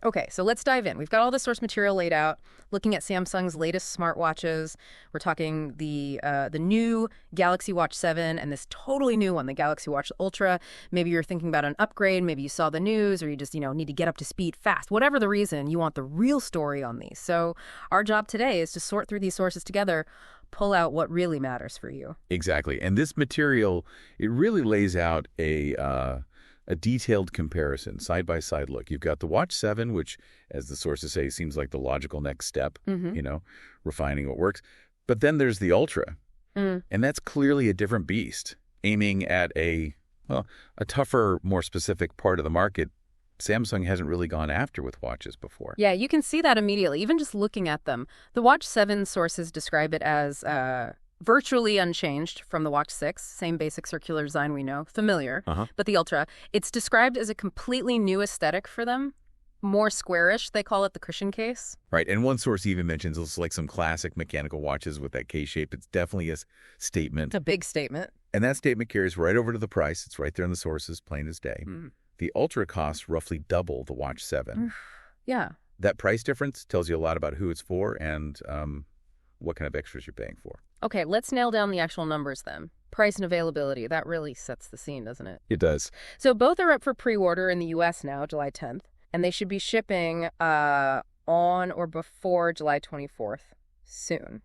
Okay, so let's dive in. We've got all the source material laid out, looking at Samsung's latest smartwatches. We're talking the new Galaxy Watch 7 and this totally new one, the Galaxy Watch Ultra. Maybe you're thinking about an upgrade, maybe you saw the news, or you just, need to get up to speed fast. Whatever the reason, you want the real story on these. So our job today is to sort through these sources together, pull out what really matters for you. Exactly. And this material, it really lays out a detailed comparison, side-by-side look. You've got the Watch 7, which, as the sources say, seems like the logical next step, refining what works. But then there's the Ultra, and that's clearly a different beast, aiming at a tougher, more specific part of the market Samsung hasn't really gone after with watches before. Yeah, you can see that immediately, even just looking at them. The Watch 7 sources describe it as virtually unchanged from the Watch 6, same basic circular design we know, familiar. But the Ultra, it's described as a completely new aesthetic for them, more squarish. They call it the cushion case. Right, and one source even mentions it's like some classic mechanical watches with that case shape. It's definitely a statement. A big statement. And that statement carries right over to the price. It's right there in the sources, plain as day. The Ultra costs roughly double the Watch 7. Yeah. That price difference tells you a lot about who it's for and what kind of extras you're paying for. Okay, let's nail down the actual numbers then. Price and availability, that really sets the scene, doesn't it? It does. So both are up for pre-order in the U.S. now, July 10th, and they should be shipping on or before July 24th. Soon.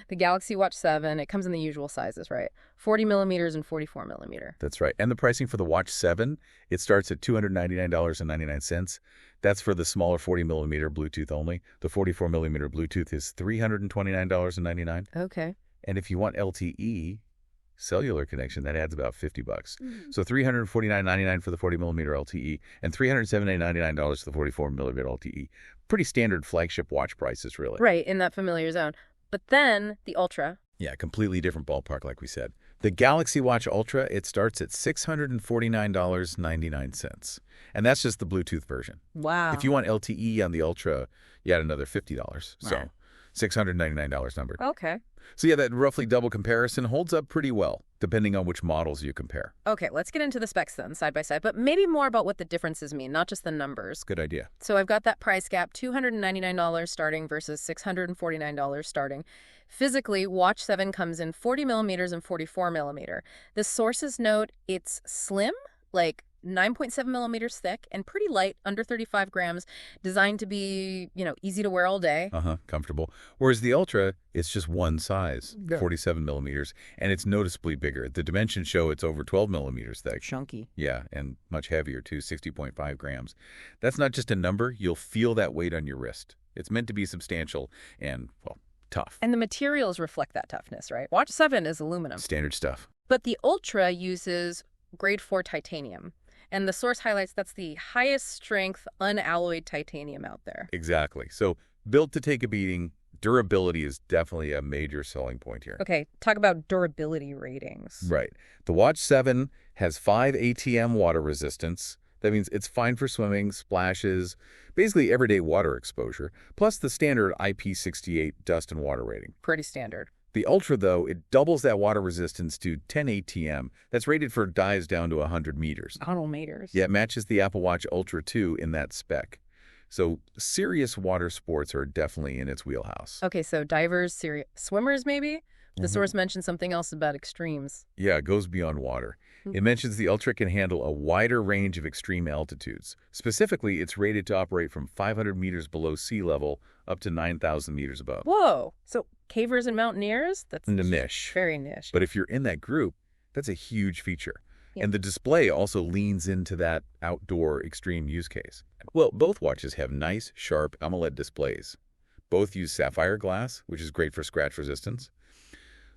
The Galaxy Watch 7, it comes in the usual sizes, right? 40 millimeters and 44 millimeter. That's right. And the pricing for the Watch 7, it starts at $299.99. That's for the smaller 40 millimeter Bluetooth only. The 44 millimeter Bluetooth is $329.99. Okay. And if you want LTE, cellular connection, that adds about $50. So $349.99 for the 40 millimeter LTE and $378.99 for the 44 millimeter LTE. Pretty standard flagship watch prices, really. Right, in that familiar zone. But then the Ultra. Yeah, completely different ballpark, like we said. The Galaxy Watch Ultra, it starts at $649.99. And that's just the Bluetooth version. Wow. If you want LTE on the Ultra, you add another $50. So $699 number. Okay. So yeah, that roughly double comparison holds up pretty well, depending on which models you compare. Okay, let's get into the specs then, side by side, but maybe more about what the differences mean, not just the numbers. Good idea. So I've got that price gap, $299 starting versus $649 starting. Physically, Watch 7 comes in 40 millimeters and 44 millimeter. The sources note it's slim, like 9.7 millimeters thick and pretty light, under 35 grams, designed to be, easy to wear all day. Comfortable. Whereas the Ultra, it's just one size, 47 millimeters, and it's noticeably bigger. The dimensions show it's over 12 millimeters thick. Chunky. Yeah, and much heavier too, 60.5 grams. That's not just a number. You'll feel that weight on your wrist. It's meant to be substantial and, tough. And the materials reflect that toughness, right? Watch 7 is aluminum. Standard stuff. But the Ultra uses grade 4 titanium. And the source highlights that's the highest strength unalloyed titanium out there. Exactly. So built to take a beating, durability is definitely a major selling point here. Okay, talk about durability ratings. Right. The Watch 7 has 5 ATM water resistance. That means it's fine for swimming, splashes, basically everyday water exposure, plus the standard IP68 dust and water rating. Pretty standard. The Ultra, though, it doubles that water resistance to 10 ATM. That's rated for dives down to 100 meters. 100 meters. Yeah, it matches the Apple Watch Ultra 2 in that spec. So serious water sports are definitely in its wheelhouse. Okay, so divers, serious swimmers maybe? The source mentioned something else about extremes. Yeah, it goes beyond water. It mentions the Ultra can handle a wider range of extreme altitudes. Specifically, it's rated to operate from 500 meters below sea level up to 9,000 meters above. Whoa! So cavers and mountaineers? That's niche. Very niche. But if you're in that group, that's a huge feature. Yeah. And the display also leans into that outdoor extreme use case. Well, both watches have nice, sharp AMOLED displays. Both use sapphire glass, which is great for scratch resistance.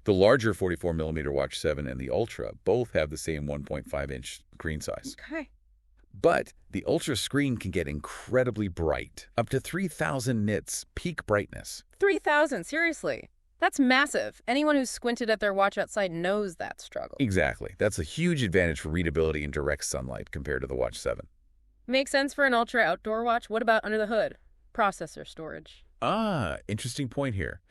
The larger 44 millimeter Watch 7 and the Ultra both have the same 1.5-inch screen size. Okay. But the Ultra screen can get incredibly bright, up to 3,000 nits peak brightness. 3,000, seriously. That's massive. Anyone who's squinted at their watch outside knows that struggle. Exactly. That's a huge advantage for readability in direct sunlight compared to the Watch 7. Makes sense for an Ultra outdoor watch. What about under the hood? Processor storage. Interesting point here.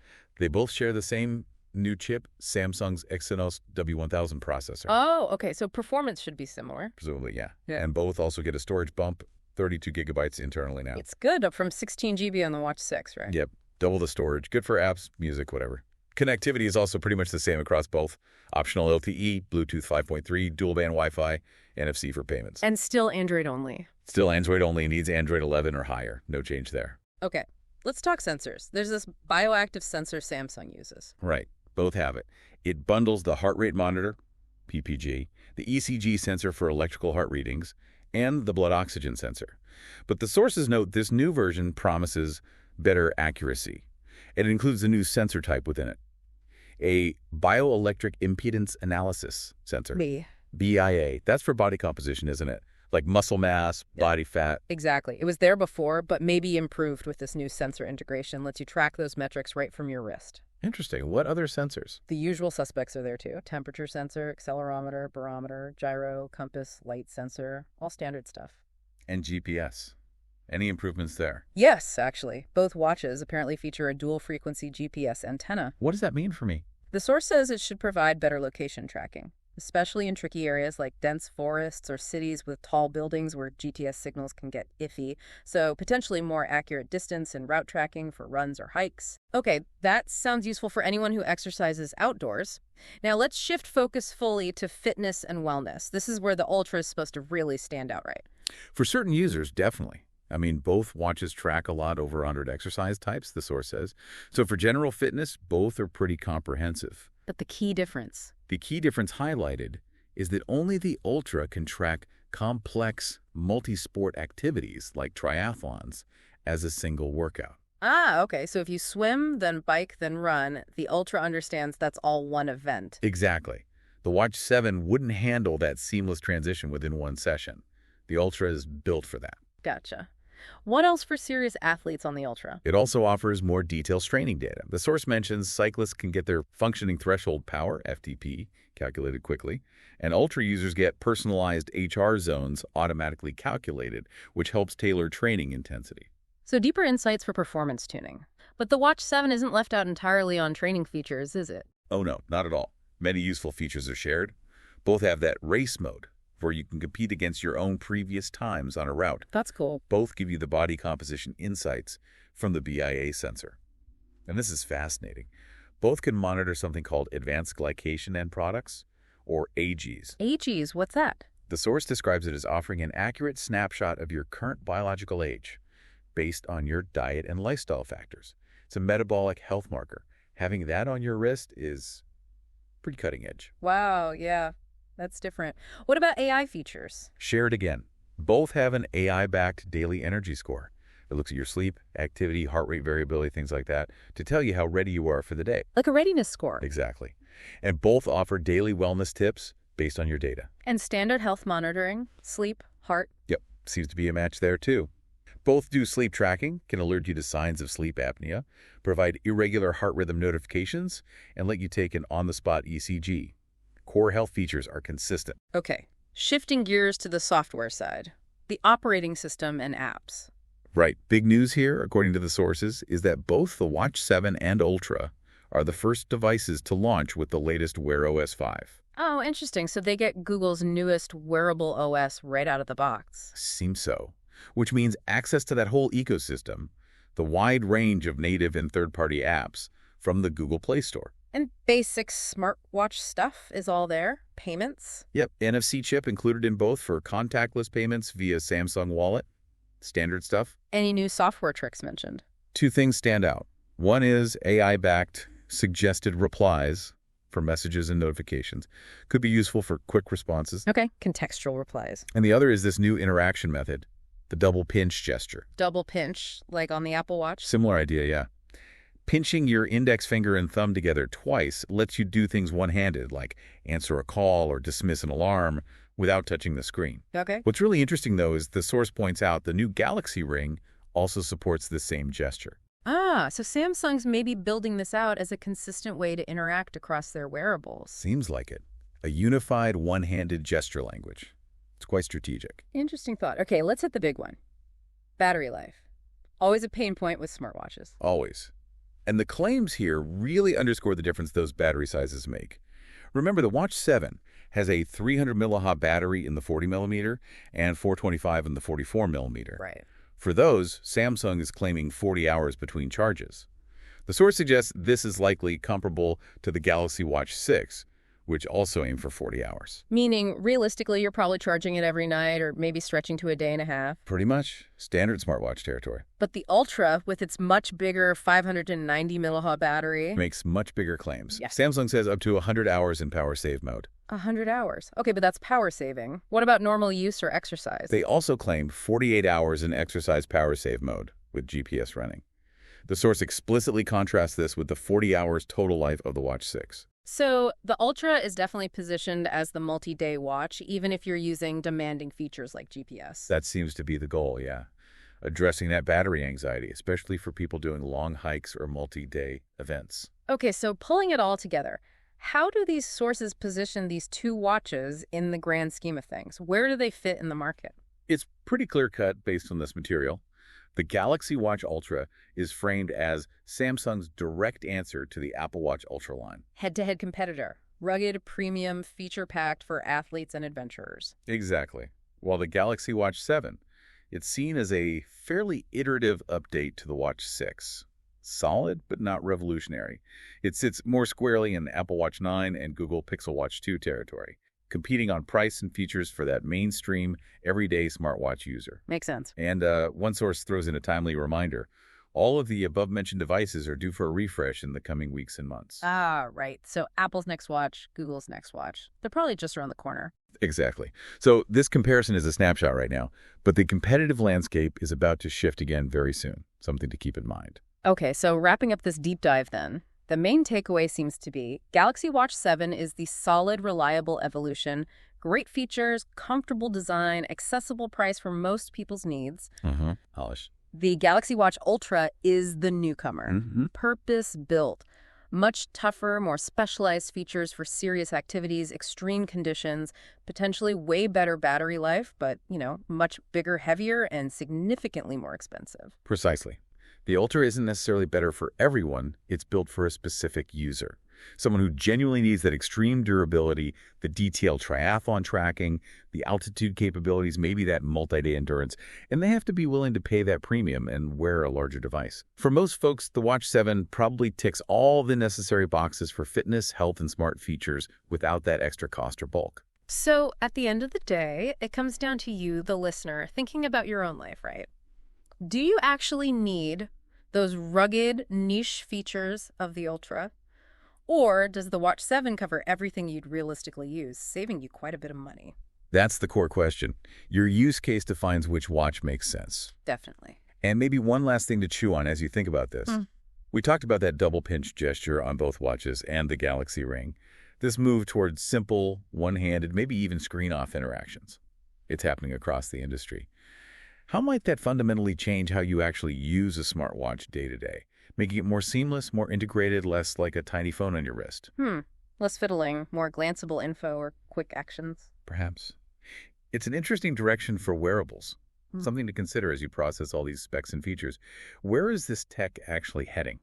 They both share the same new chip, Samsung's Exynos W1000 processor. Oh, okay. So performance should be similar. Presumably, yeah. Yeah. And both also get a storage bump 32 gigabytes internally now. It's good, up from 16 GB on the Watch 6, right? Yep, double the storage. Good for apps, music, whatever. Connectivity is also pretty much the same across both. Optional LTE, Bluetooth 5.3, dual-band Wi-Fi, NFC for payments. And still Android only. Still Android only, needs Android 11 or higher. No change there. Okay, let's talk sensors. There's this bioactive sensor Samsung uses. Right, both have it. It bundles the heart rate monitor, PPG, the ECG sensor for electrical heart readings, and the blood oxygen sensor. But the sources note this new version promises better accuracy. It includes a new sensor type within it, a bioelectric impedance analysis sensor. BIA. That's for body composition, isn't it? Like muscle mass, body fat. Exactly. It was there before, but maybe improved with this new sensor integration. Lets you track those metrics right from your wrist. Interesting. What other sensors? The usual suspects are there too. Temperature sensor, accelerometer, barometer, gyro, compass, light sensor, all standard stuff. And GPS. Any improvements there? Yes, actually. Both watches apparently feature a dual-frequency GPS antenna. What does that mean for me? The source says it should provide better location tracking, especially in tricky areas like dense forests or cities with tall buildings where GTS signals can get iffy, so potentially more accurate distance and route tracking for runs or hikes. Okay, that sounds useful for anyone who exercises outdoors. Now let's shift focus fully to fitness and wellness. This is where the Ultra is supposed to really stand out, right? For certain users, definitely. I mean, both watches track a lot over 100 exercise types, the source says. So for general fitness, both are pretty comprehensive. But the key difference? The key difference highlighted is that only the Ultra can track complex multi-sport activities like triathlons as a single workout. Ah, okay. So if you swim, then bike, then run, the Ultra understands that's all one event. Exactly. The Watch 7 wouldn't handle that seamless transition within one session. The Ultra is built for that. Gotcha. What else for serious athletes on the Ultra? It also offers more detailed training data. The source mentions cyclists can get their functioning threshold power, FTP, calculated quickly, and Ultra users get personalized HR zones automatically calculated, which helps tailor training intensity. So deeper insights for performance tuning. But the Watch 7 isn't left out entirely on training features, is it? Oh no, not at all. Many useful features are shared. Both have that race mode, where you can compete against your own previous times on a route. That's cool. Both give you the body composition insights from the BIA sensor. And this is fascinating. Both can monitor something called advanced glycation end products, or AGEs. AGEs, what's that? The source describes it as offering an accurate snapshot of your current biological age based on your diet and lifestyle factors. It's a metabolic health marker. Having that on your wrist is pretty cutting edge. Wow, yeah. That's different. What about AI features? Shared again. Both have an AI-backed daily energy score. It looks at your sleep, activity, heart rate variability, things like that, to tell you how ready you are for the day. Like a readiness score. Exactly. And both offer daily wellness tips based on your data. And standard health monitoring, sleep, heart. Yep, seems to be a match there too. Both do sleep tracking, can alert you to signs of sleep apnea, provide irregular heart rhythm notifications, and let you take an on-the-spot ECG. Core health features are consistent. Okay, shifting gears to the software side, the operating system and apps. Right. Big news here, according to the sources, is that both the Watch 7 and Ultra are the first devices to launch with the latest Wear OS 5. Oh, interesting. So they get Google's newest wearable OS right out of the box. Seems so. Which means access to that whole ecosystem, the wide range of native and third-party apps from the Google Play Store. And basic smartwatch stuff is all there. Payments. Yep, NFC chip included in both for contactless payments via Samsung Wallet. Standard stuff. Any new software tricks mentioned? Two things stand out. One is AI-backed suggested replies for messages and notifications. Could be useful for quick responses. Okay, contextual replies. And the other is this new interaction method, the double pinch gesture. Double pinch, like on the Apple Watch? Similar idea, yeah. Pinching your index finger and thumb together twice lets you do things one-handed, like answer a call or dismiss an alarm without touching the screen. Okay. What's really interesting, though, is the source points out the new Galaxy Ring also supports the same gesture. Ah, so Samsung's maybe building this out as a consistent way to interact across their wearables. Seems like it. A unified one-handed gesture language. It's quite strategic. Interesting thought. Okay, let's hit the big one. Battery life. Always a pain point with smartwatches. Always. And the claims here really underscore the difference those battery sizes make. Remember, the Watch 7 has a 300 milliamp battery in the 40 millimeter and 425 in the 44 millimeter. Right. For those, Samsung is claiming 40 hours between charges. The source suggests this is likely comparable to the Galaxy Watch 6, which also aim for 40 hours. Meaning, realistically, you're probably charging it every night or maybe stretching to a day and a half. Pretty much standard smartwatch territory. But the Ultra, with its much bigger 590 milliamp battery... Makes much bigger claims. Yes. Samsung says up to 100 hours in power save mode. 100 hours. Okay, but that's power saving. What about normal use or exercise? They also claim 48 hours in exercise power save mode with GPS running. The source explicitly contrasts this with the 40 hours total life of the Watch 6. So the Ultra is definitely positioned as the multi-day watch, even if you're using demanding features like GPS. That seems to be the goal, yeah. Addressing that battery anxiety, especially for people doing long hikes or multi-day events. Okay, so pulling it all together, how do these sources position these two watches in the grand scheme of things? Where do they fit in the market? It's pretty clear-cut based on this material. The Galaxy Watch Ultra is framed as Samsung's direct answer to the Apple Watch Ultra line. Head-to-head competitor. Rugged, premium, feature-packed for athletes and adventurers. Exactly. While the Galaxy Watch 7, it's seen as a fairly iterative update to the Watch 6. Solid, but not revolutionary. It sits more squarely in Apple Watch 9 and Google Pixel Watch 2 territory, competing on price and features for that mainstream, everyday smartwatch user. Makes sense. And one source throws in a timely reminder. All of the above-mentioned devices are due for a refresh in the coming weeks and months. Ah, right. So Apple's next watch, Google's next watch. They're probably just around the corner. Exactly. So this comparison is a snapshot right now, but the competitive landscape is about to shift again very soon. Something to keep in mind. Okay, so wrapping up this deep dive then, the main takeaway seems to be Galaxy Watch 7 is the solid, reliable evolution, great features, comfortable design, accessible price for most people's needs. Polish. The Galaxy Watch Ultra is the newcomer, purpose-built. Much tougher, more specialized features for serious activities, extreme conditions, potentially way better battery life, but, much bigger, heavier, and significantly more expensive. Precisely. The Ultra isn't necessarily better for everyone. It's built for a specific user. Someone who genuinely needs that extreme durability, the detailed triathlon tracking, the altitude capabilities, maybe that multi-day endurance, and they have to be willing to pay that premium and wear a larger device. For most folks, the Watch 7 probably ticks all the necessary boxes for fitness, health, and smart features without that extra cost or bulk. So at the end of the day, it comes down to you, the listener, thinking about your own life, right? Do you actually need those rugged niche features of the Ultra? Or does the Watch 7 cover everything you'd realistically use, saving you quite a bit of money? That's the core question. Your use case defines which watch makes sense. Definitely. And maybe one last thing to chew on as you think about this. We talked about that double pinch gesture on both watches and the Galaxy Ring. This move towards simple, one-handed, maybe even screen-off interactions. It's happening across the industry. How might that fundamentally change how you actually use a smartwatch day to day, making it more seamless, more integrated, less like a tiny phone on your wrist? Less fiddling, more glanceable info or quick actions. Perhaps. It's an interesting direction for wearables, something to consider as you process all these specs and features. Where is this tech actually heading?